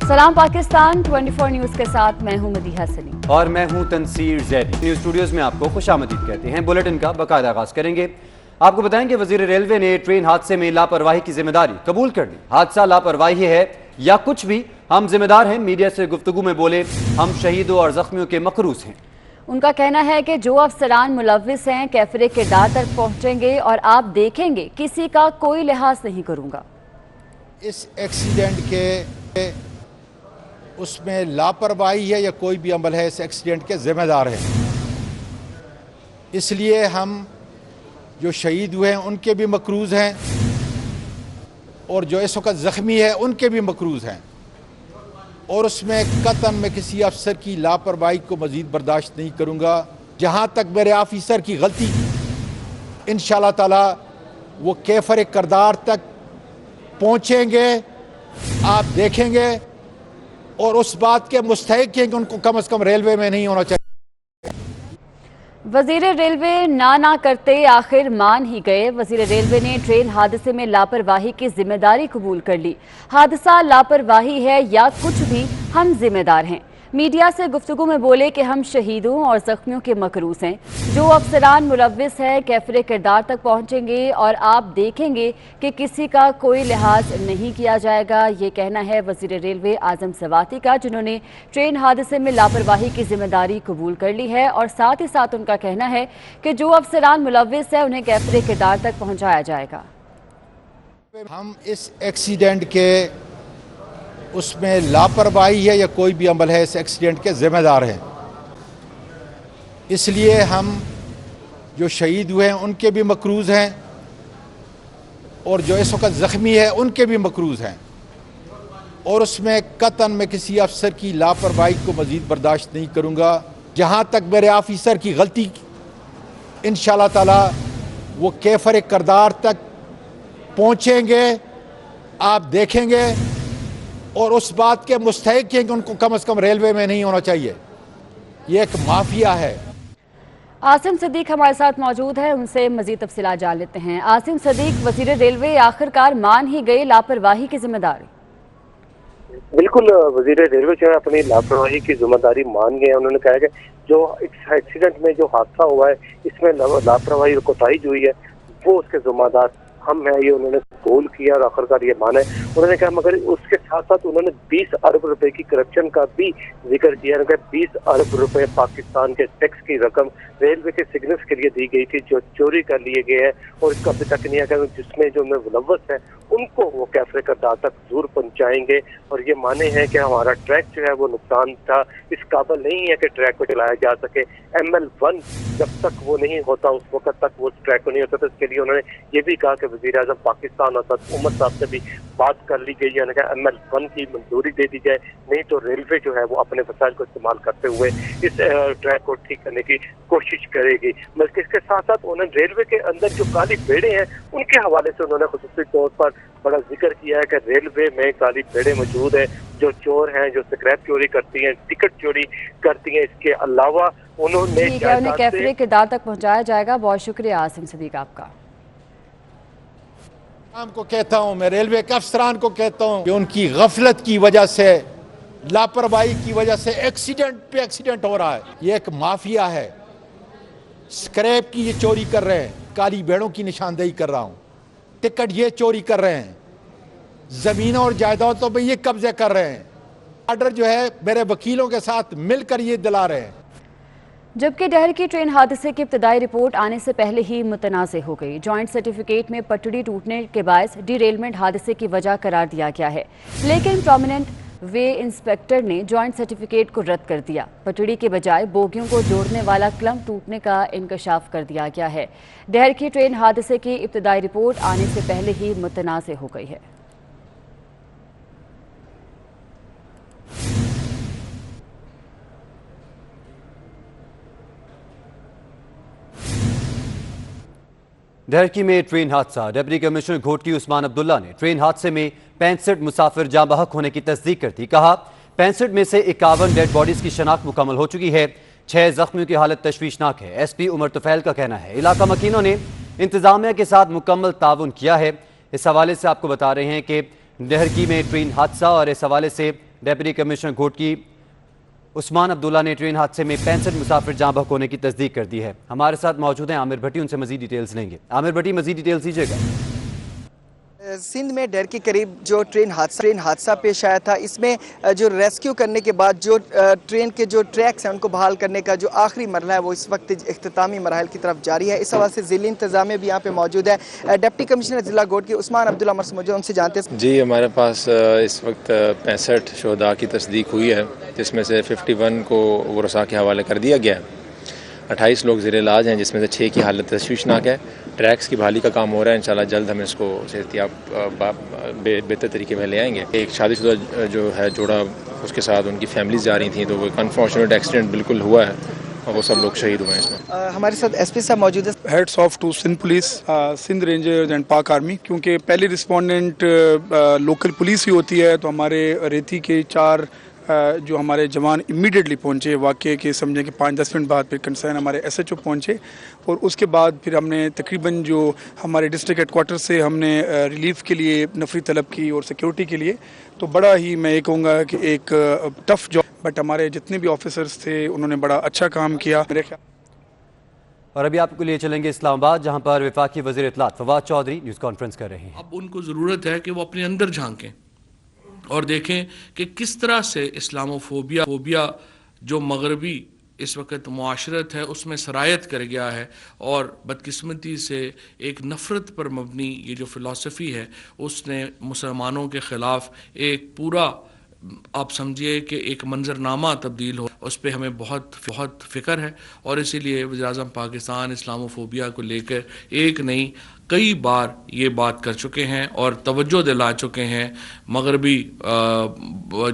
सलाम पाकिस्तान 24 न्यूज़ के साथ मैं हूं मदीहा सलीम और मैं हूं तनसीर जैदी। न्यूज़ स्टूडियोज़ में आपको खुशामदीद कहते हैं। बुलेटिन का बाकायदा आगाज़ करेंगे। आपको बताएं कि वज़ीर रेलवे ने ट्रेन हादसे में लापरवाही की जिम्मेदारी कबूल कर ली। हादसा लापरवाही है या कुछ भी, हम जिम्मेदार हैं। मीडिया से गुफ्तगू में बोले, हम शहीदों और जख्मियों के मकरूज हैं। उनका कहना है कि जो अफसरान मुलव्विस हैं कैफरे किरदार तक पहुंचेंगे और आप देखेंगे किसी का कोई लिहाज नहीं करूंगा। इस एक्सीडेंट के उसमें लापरवाही है या कोई भी अमल है, इस एक्सीडेंट के ज़िम्मेदार हैं। इसलिए हम जो शहीद हुए हैं उनके भी मकरूज़ हैं और जो इस वक्त ज़ख्मी है उनके भी मकरूज़ हैं, और उसमें कतन मैं किसी अफसर की लापरवाही को मज़ीद बर्दाश्त नहीं करूँगा। जहाँ तक मेरे ऑफिसर की गलती इंशाअल्लाह ताला वो कैफर किरदार तक पहुँचेंगे, आप देखेंगे, और उस बात के मुस्तहिक हैं कि उनको कम से कम रेलवे में नहीं होना चाहिए। वजीर रेलवे ना करते आखिर मान ही गए। वजीर रेलवे ने ट्रेन हादसे में लापरवाही की जिम्मेदारी कबूल कर ली। हादसा लापरवाही है या कुछ भी, हम जिम्मेदार हैं। मीडिया से गुफ्तगू में बोले कि हम शहीदों और जख्मियों के मकरूज हैं। जो अफसरान मुलव्विस है कैफरे किरदार तक पहुंचेंगे और आप देखेंगे कि किसी का कोई लिहाज नहीं किया जाएगा। ये कहना है वजीर रेलवे आजम सवाती का, जिन्होंने ट्रेन हादसे में लापरवाही की जिम्मेदारी कबूल कर ली है। और साथ ही साथ उनका कहना है कि जो अफसरान मुलव्विस है उन्हें कैफरे किरदार तक पहुँचाया जाएगा। हम इस एक्सीडेंट के उसमें लापरवाही है या कोई भी अमल है, इस एक्सीडेंट के ज़िम्मेदार हैं। इसलिए हम जो शहीद हुए हैं उनके भी मकरूज़ हैं और जो इस वक्त ज़ख्मी है उनके भी मकरूज़ हैं, और उसमें कतन मैं किसी अफसर की लापरवाही को मज़ीद बर्दाश्त नहीं करूँगा। जहाँ तक मेरे ऑफिसर की गलती इंशाअल्लाह ताला वो कैफर किरदार तक पहुँचेंगे, आप देखेंगे, और उस बात के मुस्तहिक हैं कि उनको कम से कम रेलवे में नहीं होना चाहिए। ये एक माफिया है। आसिम सदीक हमारे साथ मौजूद है, उनसे मजीद तफसीलात जान लेते हैं। आसिम सदीक, वजीर रेलवे आखिरकार मान ही गए लापरवाही की जिम्मेदारी। बिल्कुल, वजीर रेलवे जो है अपनी लापरवाही की जिम्मेदारी मान गए। उन्होंने कहा कि जो इस एक्सीडेंट में जो हादसा हुआ है इसमें लापरवाही और कोताही जो हुई है वो उसके जिम्मेदार हम हैं, ये उन्होंने कबूल किया और आखिरकार ये माना है। उन्होंने कहा, मगर उसके साथ साथ उन्होंने 20 अरब रुपए की करप्शन का भी जिक्र किया। 20 अरब रुपए पाकिस्तान के टैक्स की रकम रेलवे के सिग्नल्स के लिए दी गई थी जो चोरी कर लिए गए हैं, और इसका अभी तक नहीं है जिसमें जो मुलव्वस है उनको वो कैफरे किरदार तक जरूर पहुंचाएंगे। और ये माने हैं कि हमारा ट्रैक जो है वो नुकसान था, इस काबिल नहीं है कि ट्रैक को चलाया जा सके। ML1 जब तक वो नहीं होता उस वक्त तक वो ट्रैक को नहीं होता, तो इसके लिए उन्होंने ये भी कहा कि वज़ीर आज़म पाकिस्तान और उमर साहब से भी बात कर ली गई है। ML1 की मंजूरी दे दी जाए, नहीं तो रेलवे जो है वो अपने वसाइल को इस्तेमाल करते हुए इस ट्रैक को ठीक करने की कोशिश करेगी। बल्कि इसके साथ साथ उन्होंने रेलवे के अंदर जो काली बेड़े हैं उनके हवाले से उन्होंने खुसूसी तौर पर बड़ा जिक्र किया है कि रेलवे में काली बेड़े मौजूद है जो चोर हैं, जो स्क्रैप चोरी करती हैं, टिकट चोरी करती हैं। इसके अलावा उन्हें कैफरे किरदार तक पहुंचाया जाएगा। बहुत शुक्रिया आसिम सदीक आपका। को कहता हूं, मैं रेलवे के अफसरान को कहता हूं कि उनकी गफलत की वजह से, लापरवाही की वजह से एक्सीडेंट पे एक्सीडेंट हो रहा है। ये एक माफिया है, स्क्रैप की ये चोरी कर रहे हैं, काली बेड़ों की निशानदेही कर रहा हूं, टिकट ये चोरी कर रहे हैं, जमीनों और जायदादों पे ये कब्जे कर रहे हैं। ऑर्डर जो है मेरे वकीलों के साथ मिलकर ये दिला रहे हैं। जबकि डहर की ट्रेन हादसे की इब्तदाई रिपोर्ट आने से पहले ही मुतनाज़ हो गई। जॉइंट सर्टिफिकेट में पटड़ी टूटने के बायस डिरेलमेंट हादसे की वजह करार दिया गया है, लेकिन प्रोमिनेंट वे इंस्पेक्टर ने जॉइंट सर्टिफिकेट को रद्द कर दिया। पटड़ी के बजाय बोगियों को जोड़ने वाला क्लम टूटने का इंकशाफ कर दिया गया है। डहर की ट्रेन हादसे की इब्तदाई रिपोर्ट आने से पहले ही मुतनाज़ हो गई है। डहरकी में ट्रेन हादसा। डिप्टी कमिश्नर घोटकी उस्मान अब्दुल्ला ने ट्रेन हादसे में 65 मुसाफिर जाँ बहक होने की तस्दीक कर दी। कहा, 65 में से 51 डेड बॉडीज की शनाख्त मुकम्मल हो चुकी है। 6 जख्मियों की हालत तशवीशनाक है। SP उमर तुफैल का कहना है इलाका मकीनों ने इंतजामिया के साथ मुकम्मल ताउन किया है। इस हवाले से आपको बता रहे हैं कि डहरकी में ट्रेन हादसा और इस हवाले से डिप्टी कमिश्नर घोटकी उस्मान अब्दुल्ला ने ट्रेन हादसे में 65 मुसाफिर जाँ बहक होने की तस्दीक कर दी है। हमारे साथ मौजूद हैं आमिर भट्टी, उनसे मजीद डिटेल्स लेंगे। आमिर भट्टी, मजीद डिटेल्स दीजिएगा। सिंध में डेर के करीब जो ट्रेन हादसा पेश आया था, इसमें जो रेस्क्यू करने के बाद जो ट्रेन के जो ट्रैक्स हैं उनको बहाल करने का जो आखिरी मरहला है वो इस वक्त इख्तितामी मराहल की तरफ जारी है। इस हवाले से ज़िली इंतज़ामिया भी यहाँ पे मौजूद है। डिप्टी कमिश्नर ज़िला घोटकी उस्मान अब्दुल्ला मौजूद, उनसे जानते हैं। जी, हमारे पास इस वक्त 65 शोहदा की तस्दीक हुई है, जिसमें से 51 को वरसा के हवाले कर दिया गया है। 28 लोग ज़ेर इलाज हैं, जिसमें से 6 की हालत तशवीशनाक है। ट्रैक्स की बहाली का काम हो रहा है, इंशाल्लाह जल्द हम इसको सेहतियाब बेहतर तरीके में ले आएंगे। एक शादीशुदा जो है जोड़ा, उसके साथ उनकी फैमिलीज जा रही थी, तो वो एक अनफॉर्चुनेट एक्सीडेंट बिल्कुल हुआ है और वो सब लोग शहीद हुए हैं इसमें। हमारे साथ एसपी साहब मौजूद है। Heads of to Sindh police, Sindh rangers and Pak army, क्योंकि पहली रिस्पोंडेंट लोकल पुलिस ही होती है, तो हमारे रेती के 4 जो हमारे जवान इमीडिएटली पहुंचे वाक़े के, समझें कि 5-10 मिनट बाद फिर कंसर्न हमारे एसएचओ पहुंचे और उसके बाद फिर हमने तकरीबन जो हमारे डिस्ट्रिक्ट हेडक्वार्टर से हमने रिलीफ के लिए नफरी तलब की और सिक्योरिटी के लिए, तो बड़ा ही मैं ये कहूँगा कि एक टफ जॉब, बट हमारे जितने भी ऑफिसर्स थे उन्होंने बड़ा अच्छा काम किया मेरे ख्याल। और अभी आपको लिए चलेंगे इस्लामाबाद, जहाँ पर वफाकी वज़ीर इत्तलात फवाद चौधरी न्यूज़ कॉन्फ्रेंस कर रहे हैं। अब उनको ज़रूरत है कि वो अपने अंदर झांकें और देखें कि किस तरह से इस्लामोफोबिया जो मगरबी इस वक्त मुआशरत है उसमें सरायत कर गया है और बदकिस्मती से एक नफ़रत पर मबनी ये जो फ़िलासफ़ी है उसने मुसलमानों के ख़िलाफ़ एक पूरा, आप समझिए कि एक मंजरनामा तब्दील हो, उस पर हमें बहुत फ़िक्र है। और इसीलिए वज़ीर-ए-आज़म पाकिस्तान इस्लामोफोबिया को लेकर एक नहीं कई बार ये बात कर चुके हैं और तवज्जो दिला चुके हैं मगरबी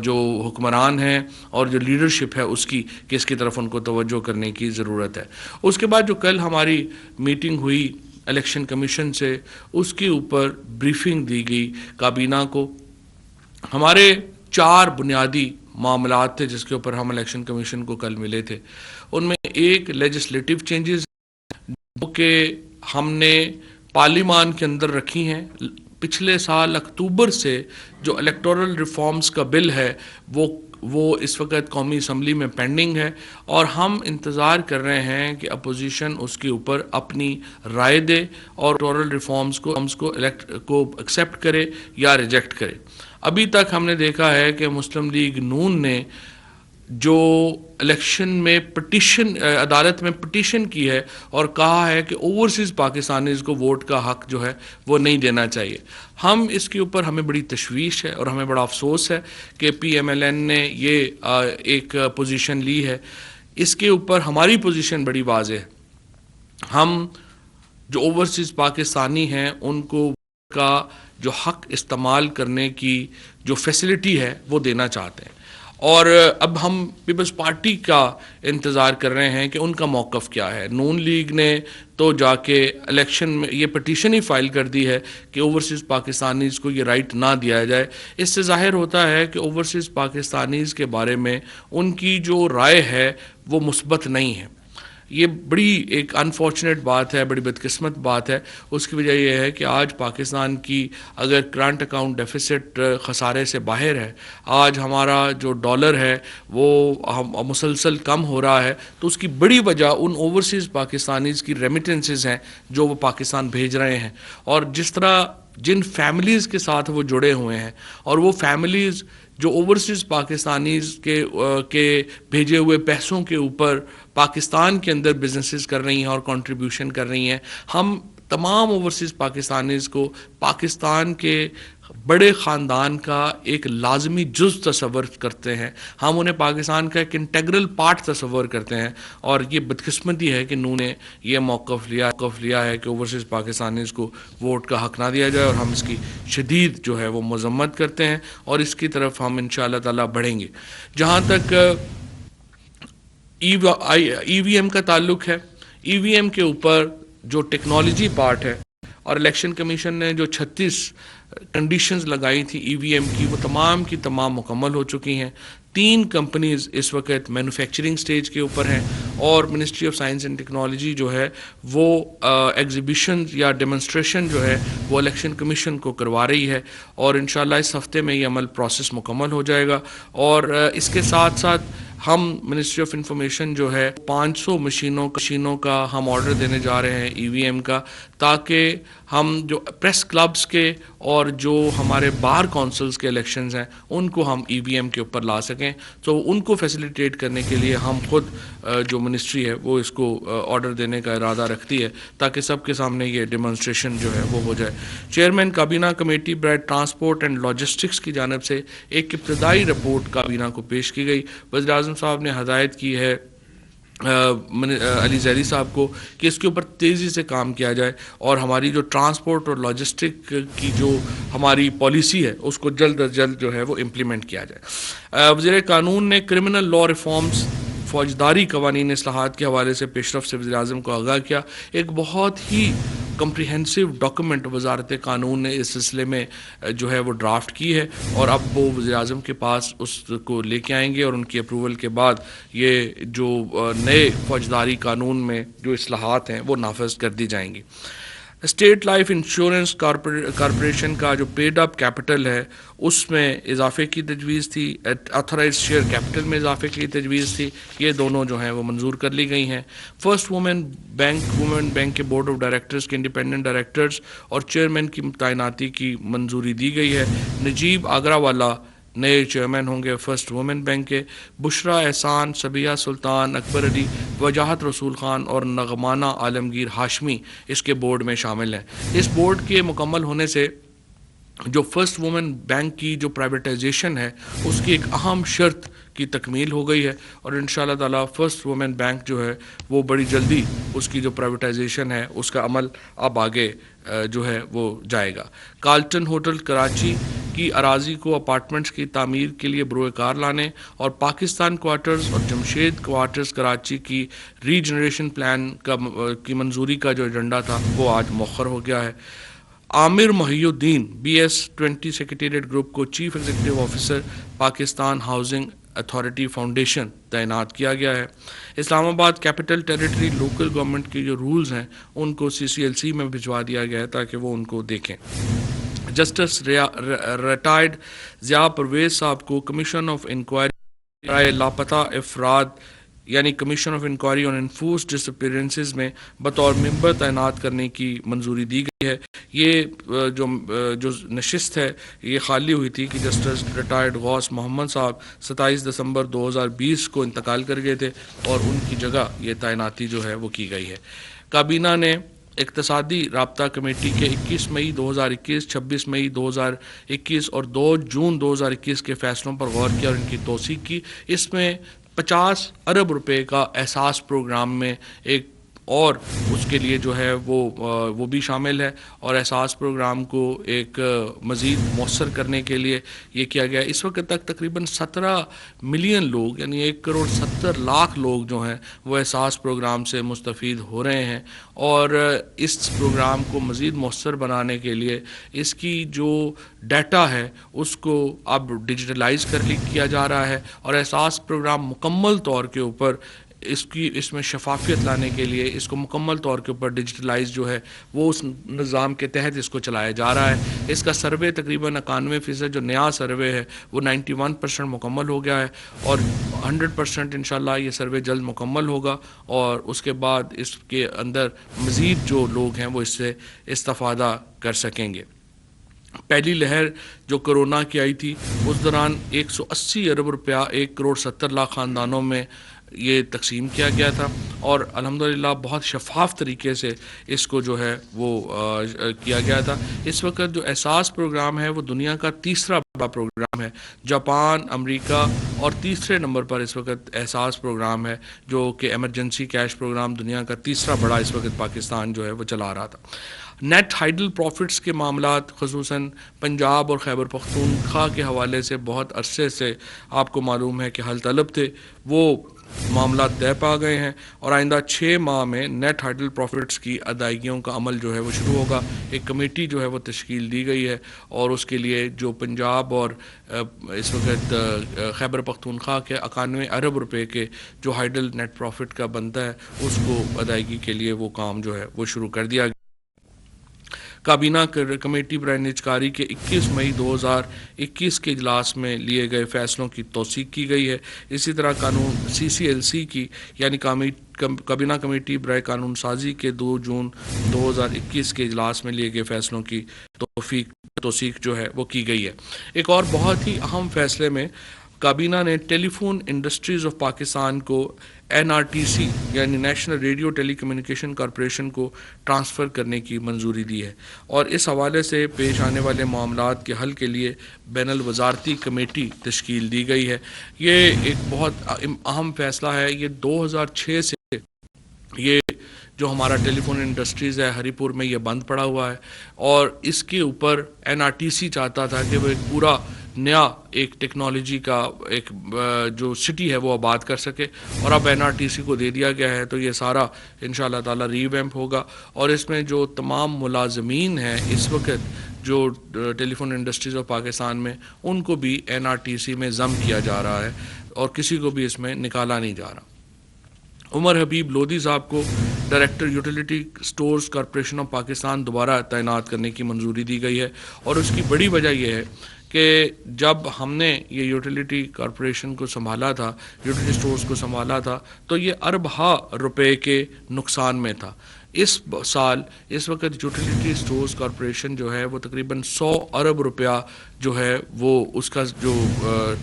जो हुक्मरान हैं और जो लीडरशिप है उसकी, कि इसकी तरफ उनको तवज्जो करने की ज़रूरत है। उसके बाद जो कल हमारी मीटिंग हुई इलेक्शन कमीशन से, उसके ऊपर ब्रीफिंग दी गई काबीना को। हमारे 4 बुनियादी मामलात थे जिसके ऊपर हम इलेक्शन कमीशन को कल मिले थे। उनमें एक लेजिस्लेटिव चेंजेस के हमने पार्लियामान के अंदर रखी हैं। पिछले साल अक्टूबर से जो इलेक्टोरल रिफॉर्म्स का बिल है वो इस वक्त कौमी असम्बली में पेंडिंग है और हम इंतज़ार कर रहे हैं कि अपोजिशन उसके ऊपर अपनी राय दे और इलेक्टोरल रिफॉर्म्स को एक्सेप्ट करे या रिजेक्ट करे। अभी तक हमने देखा है कि मुस्लिम लीग नून ने जो इलेक्शन में पिटीशन, अदालत में पिटीशन की है और कहा है कि ओवरसीज़ पाकिस्तानीज़ को वोट का हक जो है वो नहीं देना चाहिए। हम इसके ऊपर, हमें बड़ी तशवीश है और हमें बड़ा अफसोस है कि PMLN ने ये एक पोजीशन ली है। इसके ऊपर हमारी पोजीशन बड़ी वाज़ेह है। हम जो ओवरसीज़ पाकिस्तानी हैं उनको का जो हक इस्तेमाल करने की जो फैसिलिटी है वो देना चाहते हैं और अब हम पीपल्स पार्टी का इंतज़ार कर रहे हैं कि उनका मौक़िफ़ क्या है। नून लीग ने तो जाके इलेक्शन में ये पटिशन ही फाइल कर दी है कि ओवरसीज़ पाकिस्तानीज़ को ये राइट ना दिया जाए। इससे ज़ाहिर होता है कि ओवरसीज़ पाकिस्तानीज़ के बारे में उनकी जो राय है वो मुस्बत नहीं है। ये बड़ी एक अनफॉर्चुनेट बात है, बड़ी बदकिस्मत बात है। उसकी वजह यह है कि आज पाकिस्तान की अगर करंट अकाउंट डेफिसिट खसारे से बाहर है, आज हमारा जो डॉलर है वो मुसलसल कम हो रहा है, तो उसकी बड़ी वजह उन ओवरसीज़ पाकिस्तानीज़ की रेमिटेंसेस हैं जो वो पाकिस्तान भेज रहे हैं और जिस तरह जिन फैमिलीज़ के साथ वो जुड़े हुए हैं और वो फैमिलीज़ जो ओवरसीज़ पाकिस्तानीज़ के भेजे हुए पैसों के ऊपर पाकिस्तान के अंदर बिजनेसेस कर रही हैं और कंट्रीब्यूशन कर रही हैं। हम तमाम ओवरसीज़ पाकिस्तानीज़ को पाकिस्तान के बड़े ख़ानदान का एक लाजमी जुज़ तस्वर करते हैं। हम उन्हें पाकिस्तान का एक इंटेग्रल पार्ट तस्वर करते हैं और ये बदकिस्मती है कि नून ने यह मौक़िफ़ लिया है कि ओवरसीज़ पाकिस्तानीज़ को वोट का हक़ ना दिया जाए और हम इसकी शदीद जो है वो मज़म्मत करते हैं और इसकी तरफ हम इंशाअल्लाह ताला बढ़ेंगे। जहाँ तक EVM का ताल्लुक़ है, EVM के ऊपर जो टेक्नोलॉजी पार्ट है और इलेक्शन कमीशन ने जो 36 कंडीशंस लगाई थी EVM की, वो तमाम की तमाम मुकम्मल हो चुकी हैं। 3 कंपनीज इस वक्त मैन्युफैक्चरिंग स्टेज के ऊपर हैं और ministry of science and technology जो है वो एग्जीबिशन या डेमोन्स्ट्रेशन जो है वो इलेक्शन कमीशन को करवा रही है और इंशाल्लाह इस हफ्ते में ये अमल प्रोसेस मुकम्मल हो जाएगा। और इसके साथ साथ हम मिनिस्ट्री ऑफ इंफॉर्मेशन जो है 500 मशीनों का हम ऑर्डर देने जा रहे हैं ईवीएम का, ताकि हम जो प्रेस क्लब्स के और जो हमारे बार काउंसिल्स के इलेक्शंस हैं उनको हम ईवीएम के ऊपर ला सकें। तो उनको फैसिलिटेट करने के लिए हम खुद जो मिनिस्ट्री है वो इसको ऑर्डर देने का इरादा रखती है ताकि सबके सामने ये डेमोन्स्ट्रेशन जो है वो हो जाए। चेयरमैन काबीना कमेटी बराए ट्रांसपोर्ट एंड लॉजिस्टिक्स की जानिब से एक इब्तदाई रिपोर्ट काबीना को पेश की गई। वज़ीर आज़म साहब ने हदायत की है अली ज़ैदी साहब को कि इसके ऊपर तेज़ी से काम किया जाए और हमारी जो ट्रांसपोर्ट और लॉजिस्टिक की जो हमारी पॉलिसी है उसको जल्द अज जल्द जो है वो इम्प्लीमेंट किया जाए। वज़ीर कानून ने क्रिमिनल लॉ रिफॉर्म्स फौजदारी कवानीन इस्लाहात के हवाले से पेशरफ से वज़ीर आज़म को आगाह किया। एक बहुत ही कम्प्रिहेंसिव डॉक्यूमेंट वजारत कानून ने इस सिलसिले में जो है वो ड्राफ्ट की है और अब वो वज़ीर आज़म के पास उसको लेके आएंगे और उनकी अप्रूवल के बाद ये जो नए फौजदारी कानून में जो इस्लाहात हैं वो नाफज कर दी जाएंगी। स्टेट लाइफ इंश्योरेंस कॉरपोरेशन का जो पेड अप कैपिटल है उसमें इजाफे की तजवीज़ थी, ऑथराइज शेयर कैपिटल में इजाफे की तजवीज़ थी, ये दोनों जो हैं वो मंजूर कर ली गई हैं। फर्स्ट वुमेन बैंक के बोर्ड ऑफ डायरेक्टर्स के इंडिपेंडेंट डायरेक्टर्स और चेयरमैन की तैनाती की मंजूरी दी गई है। नजीब आगरावाला नए चेयरमैन होंगे फर्स्ट वुमेन बैंक के। बुशरा एहसान, सबिया सुल्तान, अकबर अली, वजाहत रसूल ख़ान और नगमाना आलमगीर हाशमी इसके बोर्ड में शामिल हैं। इस बोर्ड के मुकम्मल होने से जो फर्स्ट वुमेन बैंक की जो प्राइवेटाइजेशन है उसकी एक अहम शर्त की तकमील हो गई है और इंशाअल्लाह ताला फर्स्ट वुमेन बैंक जो है वो बड़ी जल्दी उसकी जो प्राइवेटाइजेशन है उसका अमल अब आगे जो है वो जाएगा। कार्ल्टन होटल कराची की अराजी को अपार्टमेंट्स की तामीर के लिए बरोकार लाने और पाकिस्तान क्वार्टर्स और जमशेद क्वार्टर्स कराची की रीजनरेशन प्लान की मंजूरी का जो एजेंडा था वो आज मौखर हो गया है। आमिर महिउद्दीन BS20 सेक्रेटेरिएट ग्रुप को chief executive officer Pakistan housing authority foundation तैनात किया गया है। Islamabad capital territory local government के जो रूल्स हैं उनको CCLC में भिजवा दिया गया है ताकि वो उनको देखें। जस्टिस रिटायर्ड ज़िया परवेज साहब को कमीशन ऑफ इंक्वायरी लापता अफराद यानी commission of inquiry on enforced disappearances में बतौर मेंबर तैनात करने की मंजूरी दी गई है। ये जो नशिस्त है ये खाली हुई थी कि जस्टिस रिटायर्ड गौस मोहम्मद साहब 27 दिसंबर 2020 को इंतकाल कर गए थे और उनकी जगह ये तैनाती जो है वो की गई है। काबीना ने इक्तसादी राब्ता कमेटी के 21 मई 2021, 26 मई 2021 और 2 जून 2021 के फैसलों पर गौर किया और इनकी तौसीक की। इसमें 50 अरब रुपए का एहसास प्रोग्राम में एक और उसके लिए जो है वो भी शामिल है और एहसास प्रोग्राम को एक मज़ीद मौसर करने के लिए ये किया गया। इस वक्त तक तकरीबन 17 मिलियन लोग यानी 1,70,00,000 लोग जो हैं वो एहसास प्रोग्राम से मुस्तफ़ीद हो रहे हैं और इस प्रोग्राम को मज़ीद मौसर बनाने के लिए इसकी जो डाटा है उसको अब डिजिटलाइज किया जा रहा है और एहसास प्रोग्राम मुकम्मल तौर के ऊपर इसमें शफाफियत लाने के लिए इसको मुकम्मल तौर के ऊपर डिजिटलाइज जो है वो उस निज़ाम के तहत इसको चलाया जा रहा है। इसका सर्वे तकरीबन 91% जो नया सर्वे है वो 91% मुकम्मल हो गया है और 100% इंशाल्लाह ये सर्वे जल्द मुकम्मल होगा और उसके बाद इसके अंदर मज़ीद जो लोग हैं वो इससे इस्तिफ़ादा कर सकेंगे। पहली लहर जो कोरोना की आई थी उस दौरान 180 अरब रुपया 1,70,00,000 ख़ानदानों में ये तकसीम किया गया था और अल्हम्दुलिल्लाह बहुत शफाफ तरीके से इसको जो है वो किया गया था। इस वक्त जो एहसास प्रोग्राम है वो दुनिया का तीसरा बड़ा प्रोग्राम है। जापान, अमेरिका और तीसरे नंबर पर इस वक्त एहसास प्रोग्राम है जो कि एमरजेंसी कैश प्रोग्राम दुनिया का तीसरा बड़ा इस वक्त पाकिस्तान जो है वो चला रहा था। نیٹ ہائیڈل پروفٹس کے معاملات خصوصاً پنجاب اور خیبر پختونخوا کے حوالے سے بہت عرصے سے آپ کو معلوم ہے کہ حل طلب تھے، وہ معاملات طے پا گئے ہیں اور آئندہ 6 ماہ میں نیٹ ہائیڈل پروفٹس کی ادائیگیوں کا عمل جو ہے وہ شروع ہوگا۔ ایک کمیٹی جو ہے وہ تشکیل دی گئی ہے اور اس کے لیے جو پنجاب اور اس وقت خیبر پختونخوا کے 91 ارب روپے کے جو ہائیڈل نیٹ پروفٹ کا بنتا ہے اس کو ادائیگی کے لیے وہ کام جو ہے وہ شروع کر دیا گیا۔ کابینہ کمیٹی برائے نجکاری کے 21 مئی 2021 کے اجلاس میں لیے گئے فیصلوں کی توثیق کی گئی ہے۔ اسی طرح قانون CCLC کی یعنی کابینہ کمیٹی برائے قانون سازی کے 2 جون 2021 کے اجلاس میں لیے گئے فیصلوں کی توثیق جو ہے وہ کی گئی ہے۔ ایک اور بہت ہی اہم فیصلے میں کابینہ نے ٹیلی فون انڈسٹریز آف پاکستان کو NRTC یعنی نیشنل ریڈیو ٹیلی کمیونیکیشن کارپوریشن کو ٹرانسفر کرنے کی منظوری دی ہے اور اس حوالے سے پیش آنے والے معاملات کے حل کے لیے بین الوزارتی کمیٹی تشکیل دی گئی ہے۔ یہ ایک بہت اہم فیصلہ ہے۔ یہ 2006 سے یہ جو ہمارا ٹیلی فون انڈسٹریز ہے ہری پور میں یہ بند پڑا ہوا ہے اور اس کے اوپر NRTC چاہتا تھا کہ وہ ایک پورا نیا ایک ٹیکنالوجی کا ایک جو سٹی ہے وہ آباد کر سکے اور اب NRTC کو دے دیا گیا ہے تو یہ سارا انشاءاللہ تعالی ریویمپ ہوگا اور اس میں جو تمام ملازمین ہیں اس وقت جو ٹیلی فون انڈسٹریز آف پاکستان میں ان کو بھی NRTC میں ضم کیا جا رہا ہے اور کسی کو بھی اس میں نکالا نہیں جا رہا۔ عمر حبیب لودھی صاحب کو director utility stores corporation of Pakistan دوبارہ تعینات کرنے کی منظوری دی گئی ہے اور اس کی بڑی وجہ یہ ہے کہ جب ہم نے یہ یوٹیلیٹی کارپوریشن کو سنبھالا تھا، یوٹیلیٹی سٹورز کو سنبھالا تھا تو یہ اربہ روپے کے نقصان میں تھا۔ اس سال اس وقت یوٹیلیٹی سٹورز کارپوریشن جو ہے وہ تقریباً 100 ارب روپیہ جو ہے وہ اس کا جو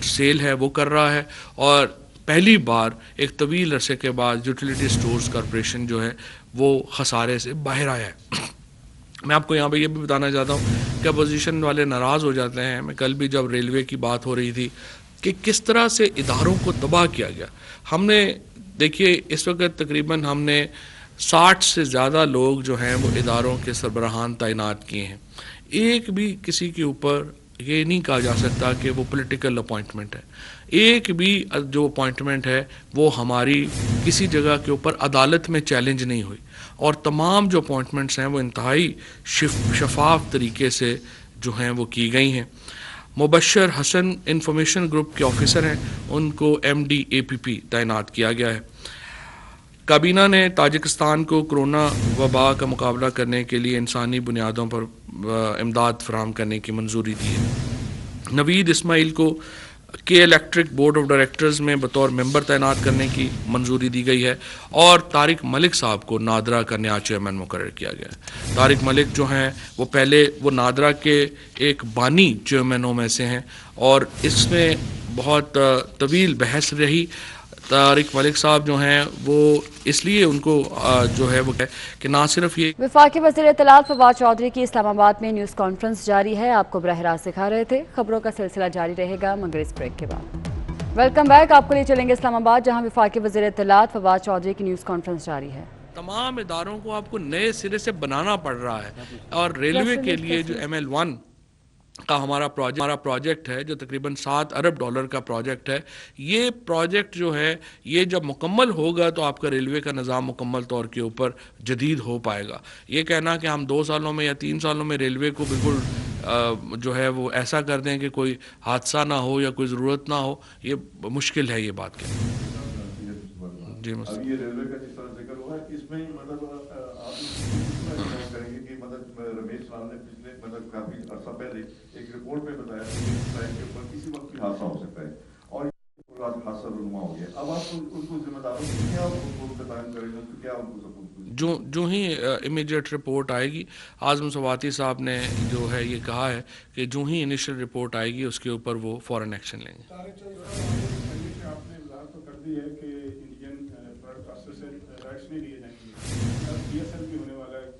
سیل ہے وہ کر رہا ہے اور پہلی بار ایک طویل عرصے کے بعد یوٹیلیٹی سٹورز کارپوریشن جو ہے وہ خسارے سے باہر آیا ہے۔ میں آپ کو یہاں پہ یہ بھی بتانا چاہتا ہوں کہ اپوزیشن والے ناراض ہو جاتے ہیں۔ میں کل بھی جب ریلوے کی بات ہو رہی تھی کہ کس طرح سے اداروں کو تباہ کیا گیا، ہم نے دیکھیے اس وقت تقریباً ہم نے 60 سے زیادہ لوگ جو ہیں وہ اداروں کے سربراہان تعینات کیے ہیں۔ ایک بھی کسی کے اوپر یہ نہیں کہا جا سکتا کہ وہ پولیٹیکل اپوائنٹمنٹ ہے، ایک بھی جو اپوائنٹمنٹ ہے وہ ہماری کسی جگہ کے اوپر عدالت میں چیلنج نہیں ہوئی اور تمام جو اپوائنٹمنٹس ہیں وہ انتہائی شفاف طریقے سے جو ہیں وہ کی گئی ہیں۔ مبشر حسن انفارمیشن گروپ کے آفیسر ہیں، ان کو MD APP تعینات کیا گیا ہے۔ کابینہ نے تاجکستان کو کرونا وبا کا مقابلہ کرنے کے لیے انسانی بنیادوں پر امداد فراہم کرنے کی منظوری دی ہے۔ نوید اسماعیل کو کے الیکٹرک بورڈ آف ڈائریکٹرز میں بطور ممبر تعینات کرنے کی منظوری دی گئی ہے اور طارق ملک صاحب کو نادرا کا نیا چیئرمین مقرر کیا گیا ہے۔ طارق ملک جو ہیں وہ پہلے وہ نادرا کے ایک بانی چیئرمینوں میں سے ہیں اور اس میں بہت طویل بحث رہی۔ طارق ملک صاحب جو ہیں وہ اس لیے ان کو جو ہے وہ کہ نہ صرف یہ وفاقی وزیر اطلاعات فواد چودھری کی اسلام آباد میں نیوز کانفرنس جاری ہے، آپ کو براہ راست دکھا رہے تھے۔ خبروں کا سلسلہ جاری رہے گا مگر اس بریک کے بعد۔ ویلکم بیک، آپ کو لے چلیں گے اسلام آباد جہاں وفاقی وزیر اطلاعات فواد چودھری کی نیوز کانفرنس جاری ہے۔ تمام اداروں کو آپ کو نئے سرے سے بنانا پڑ رہا ہے اور ریلوے کے لیے جو ML1 کا ہمارا پروجیکٹ ہے جو تقریباً $7 ارب کا پروجیکٹ ہے، یہ پروجیکٹ جو ہے یہ جب مکمل ہوگا تو آپ کا ریلوے کا نظام مکمل طور کے اوپر جدید ہو پائے گا۔ یہ کہنا کہ ہم 2 سالوں میں یا 3 سالوں میں ریلوے کو بالکل جو ہے وہ ایسا کر دیں کہ کوئی حادثہ نہ ہو یا کوئی ضرورت نہ ہو، یہ مشکل ہے یہ بات کہنا۔ جی اب یہ ریلوے کا جس طرح ذکر ہوا ہے اس میں مطلب آپ کریں گے کہ مطلب رمیش صاحب نے پچھلے مطلب کافی عرصہ پہلے ایک رپورٹ میں بتایا کہ ٹرین کے اوپر کسی وقت بھی حادثہ ہو سکتا ہے اور حادثہ رونما ہو گیا۔ اب آپ ان کو ذمہ داروں کو کیا قائم کریں گے، کیا ان کو سپورٹ جو ہی امیڈیٹ رپورٹ آئے گی، اعظم سواتی صاحب نے جو ہے یہ کہا ہے کہ جو ہی انیشل رپورٹ آئے گی اس کے اوپر وہ فوراً ایکشن لیں گے۔ آپ نے وضاحت تو کر دی ہے کہ انڈین پروڈکٹ سے رائٹس نہیں لیے جائیں گے، PSL بھی ہونے والا ہے،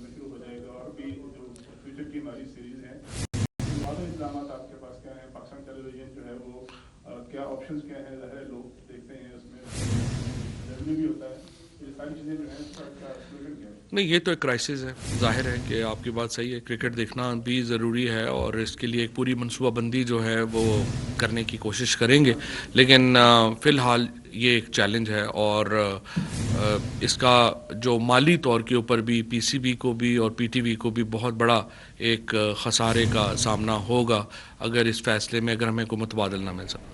شروع ہو جائے گا اور بھی جو فیوچر کی ہماری سیریز ہیں، بعض اقدامات آپ کے پاس کیا ہیں؟ پاکستان ٹیلی ویژن جو ہے وہ کیا آپشنز کیا ہیں؟ ظاہر ہے لوگ دیکھتے ہیں اس میں ریونیو بھی ہوتا ہے، یہ ساری چیزیں جو ہیں اس کا کیا سولوشن کیا ہے؟ نہیں، یہ تو ایک کرائسس ہے. ظاہر ہے کہ آپ کی بات صحیح ہے، کرکٹ دیکھنا بھی ضروری ہے اور اس کے لیے ایک پوری منصوبہ بندی جو ہے وہ کرنے کی کوشش کریں گے، لیکن فی الحال یہ ایک چیلنج ہے اور اس کا جو مالی طور کے اوپر بھی پی سی بی کو بھی اور پی ٹی وی کو بھی بہت بڑا ایک خسارے کا سامنا ہوگا اگر اس فیصلے میں اگر ہمیں کو متبادل نہ مل سکے.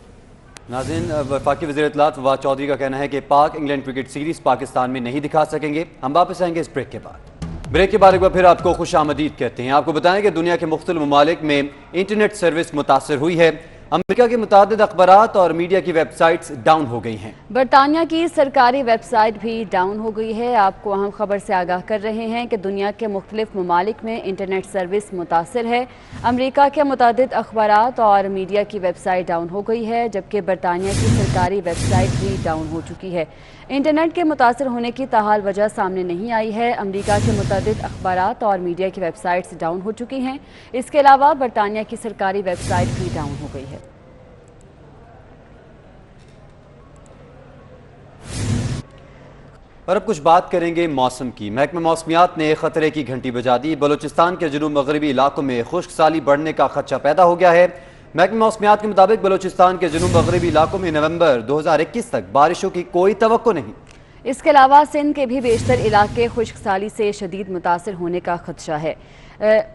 ناظرین، وفاقی وزیر اطلاعات فواد چودھری کا کہنا ہے کہ پاک انگلینڈ کرکٹ سیریز پاکستان میں نہیں دکھا سکیں گے. ہم واپس آئیں گے اس بریک کے بعد. بریک کے بعد ایک بار پھر آپ کو خوش آمدید کہتے ہیں. آپ کو بتائیں کہ دنیا کے مختلف ممالک میں انٹرنیٹ سروس متاثر ہوئی ہے. امریکہ کے متعدد اخبارات اور میڈیا کی ویب سائٹس ڈاؤن ہو گئی ہیں. برطانیہ کی سرکاری ویب سائٹ بھی ڈاؤن ہو گئی ہے. آپ کو اہم خبر سے آگاہ کر رہے ہیں کہ دنیا کے مختلف ممالک میں انٹرنیٹ سروس متاثر ہے. امریکہ کے متعدد اخبارات اور میڈیا کی ویب سائٹ ڈاؤن ہو گئی ہے، جبکہ برطانیہ کی سرکاری ویب سائٹ بھی ڈاؤن ہو چکی ہے. انٹرنیٹ کے متاثر ہونے کی تاحال وجہ سامنے نہیں آئی ہے. امریکہ کے متعدد اخبارات اور میڈیا کی ویب سائٹس ڈاؤن ہو چکی ہیں. اس کے علاوہ برطانیہ کی سرکاری ویب سائٹ بھی ڈاؤن ہو گئی ہے. اور اب کچھ بات کریں گے موسم کی. محکمہ موسمیات نے خطرے کی گھنٹی بجا دی. بلوچستان کے جنوب مغربی علاقوں میں خشک سالی بڑھنے کا خدشہ پیدا ہو گیا ہے. محکمہ موسمیات کے مطابق بلوچستان کے جنوب مغربی علاقوں میں نومبر 2021 تک بارشوں کی کوئی توقع نہیں. اس کے علاوہ سندھ کے بھی بیشتر علاقے خشک سالی سے شدید متاثر ہونے کا خدشہ ہے.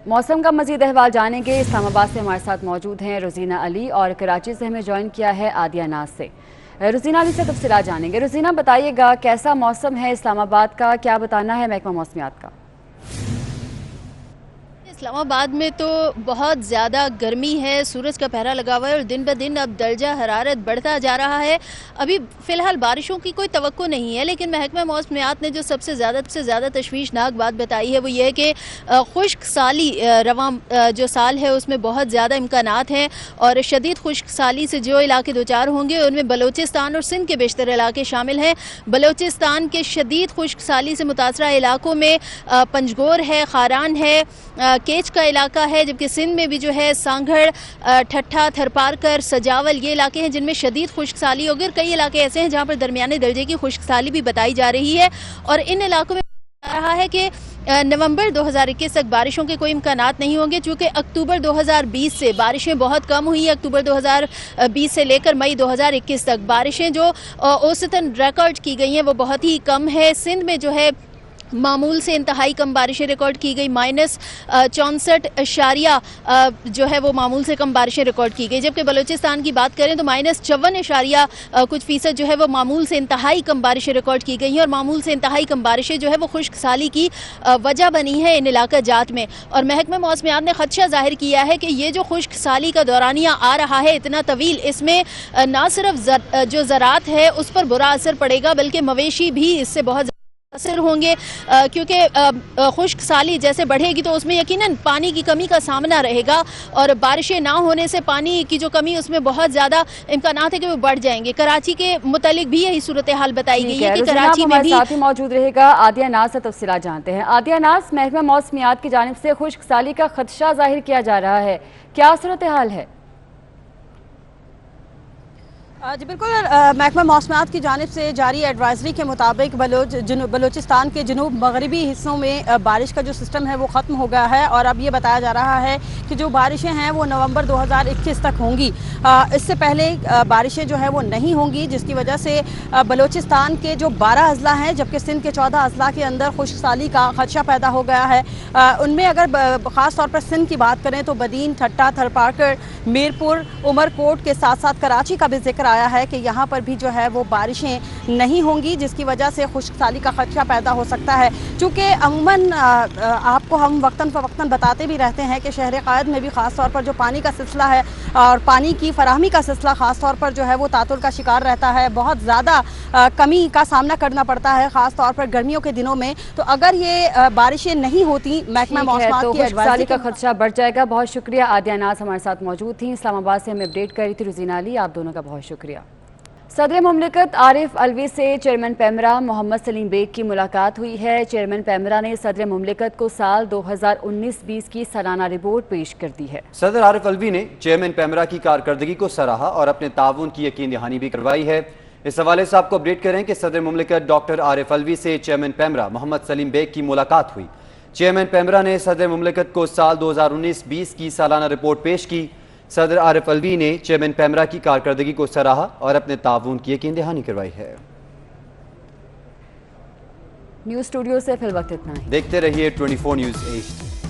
موسم کا مزید احوال جانیں گے. اسلام آباد سے ہمارے ساتھ موجود ہیں روزینہ علی اور کراچی سے ہمیں جوائن کیا ہے عادیہ ناز سے. روزینہ علی سے تفصیلات جانیں گے. روزینہ، بتائیے گا کیسا موسم ہے اسلام آباد کا، کیا بتانا ہے محکمہ موسمیات کا؟ اسلام آباد میں تو بہت زیادہ گرمی ہے، سورج کا پہرا لگا ہوا ہے اور دن بدن اب درجہ حرارت بڑھتا جا رہا ہے. ابھی فی الحال بارشوں کی کوئی توقع نہیں ہے، لیکن محکمہ موسمیات نے جو سب سے زیادہ تشویشناک بات بتائی ہے وہ یہ ہے کہ خشک سالی رواں جو سال ہے اس میں بہت زیادہ امکانات ہیں اور شدید خشک سالی سے جو علاقے دوچار ہوں گے ان میں بلوچستان اور سندھ کے بیشتر علاقے شامل ہیں. بلوچستان کے شدید خشک سالی سے متاثرہ علاقوں میں پنجگور ہے، خاران ہے، کیچ کا علاقہ ہے، جبکہ سندھ میں بھی جو ہے سانگھڑ، ٹھٹھا، تھرپارکر، سجاول یہ علاقے ہیں جن میں شدید خشک سالی ہوگی. کئی علاقے ایسے ہیں جہاں پر درمیانے درجے کی خشک سالی بھی بتائی جا رہی ہے اور ان علاقوں میں بتا رہا ہے کہ نومبر 2021 تک بارشوں کے کوئی امکانات نہیں ہوں گے، چونکہ اکتوبر 2020 سے بارشیں بہت کم ہوئی ہیں. اکتوبر 2020 سے لے کر مئی 2021 تک بارشیں جو اوسطاً ریکارڈ کی گئی ہیں وہ بہت ہی کم ہے. سندھ میں جو ہے معمول سے انتہائی کم بارشیں ریکارڈ کی گئی، -64 جو ہے وہ معمول سے کم بارشیں ریکارڈ کی گئی. جبکہ بلوچستان کی بات کریں تو -54 کچھ فیصد جو ہے وہ معمول سے انتہائی کم بارشیں ریکارڈ کی گئی ہیں اور معمول سے انتہائی کم بارشیں جو ہے وہ خشک سالی کی وجہ بنی ہے ان علاقہ جات میں. اور محکمہ موسمیات نے خدشہ ظاہر کیا ہے کہ یہ جو خشک سالی کا دورانیہ آ رہا ہے اتنا طویل، اس میں نہ صرف جو زراعت ہے اس پر برا اثر پڑے گا بلکہ مویشی بھی اس سے بہت اثر ہوں گے، کیونکہ خشک سالی جیسے بڑھے گی تو اس میں یقیناً پانی کی کمی کا سامنا رہے گا اور بارشیں نہ ہونے سے پانی کی جو کمی اس میں بہت زیادہ امکانات ہے کہ وہ بڑھ جائیں گے. کراچی کے متعلق بھی یہی صورتحال بتائی گئی ہے کہ کراچی میں بھی ساتھی موجود رہے گا. عادیہ ناز سے تفصیلات جانتے ہیں. عادیہ ناز، محکمہ موسمیات کی جانب سے خشک سالی کا خدشہ ظاہر کیا جا رہا ہے، کیا صورتحال ہے؟ جی بالکل، محکمہ موسمیات کی جانب سے جاری ایڈوائزری کے مطابق بلوچستان کے جنوب مغربی حصوں میں بارش کا جو سسٹم ہے وہ ختم ہو گیا ہے اور اب یہ بتایا جا رہا ہے کہ جو بارشیں ہیں وہ نومبر 2021 تک ہوں گی. اس سے پہلے بارشیں جو ہے وہ نہیں ہوں گی، جس کی وجہ سے بلوچستان کے جو 12 اضلاع ہیں جبکہ سندھ کے 14 اضلاع کے اندر خشک سالی کا خدشہ پیدا ہو گیا ہے. ان میں اگر خاص طور پر سندھ کی بات کریں تو بدین، ٹھٹھا، تھرپارکر، میرپور، عمر کوٹ کے ساتھ ساتھ کراچی کا بھی ذکر آیا ہے کہ یہاں پر بھی جو ہے وہ بارشیں نہیں ہوں گی، جس کی وجہ سے خشک سالی کا خدشہ پیدا ہو سکتا ہے. چونکہ عموماً آپ کو ہم وقتاً فوقتاً بتاتے بھی رہتے ہیں کہ شہر قائد میں بھی خاص طور پر جو پانی کا سلسلہ ہے اور پانی کی فراہمی کا سلسلہ خاص طور پر جو ہے وہ تعطل کا شکار رہتا ہے، بہت زیادہ کمی کا سامنا کرنا پڑتا ہے خاص طور پر گرمیوں کے دنوں میں. تو اگر یہ بارشیں نہیں ہوتی محکمہ موسمیات کی خشک سالی کا خدشہ بڑھ جائے گا. بہت شکریہ. عادیہ ناز ہمارے ساتھ موجود تھیں اسلام آباد سے، ہمیں اپڈیٹ کر رہی تھی. روزینہ علی، آپ دونوں کا بہت شکریہ. صدر مملکت عارف علوی سے چیئرمین پیمرا محمد سلیم بیگ کی ملاقات ہوئی ہے. چیئرمین پیمرا نے صدر مملکت کو سال 2019-20 کی سالانہ رپورٹ پیش کر دی ہے. صدر عارف علوی نے چیئرمین پیمرا کی کارکردگی کو سراہا اور اپنے تعاون کی یقین دہانی بھی کروائی ہے. اس حوالے سے آپ کو اپڈیٹ کریں کہ صدر مملکت ڈاکٹر عارف الوی سے چیئرمین پیمرا محمد سلیم بیگ کی ملاقات ہوئی۔ چیئرمین پیمرا نے صدر مملکت کو سال 2019-20 کی سالانہ رپورٹ پیش کی۔ صدر عارف الوی نے چیئرمین پیمرا کی کارکردگی کو سراہا اور اپنے تعاون کی یقین دہانی کروائی ہے۔ نیوز اسٹوڈیو سے فی الوقت اتنا ہی۔ دیکھتے رہیے 24 نیوز ایسٹ۔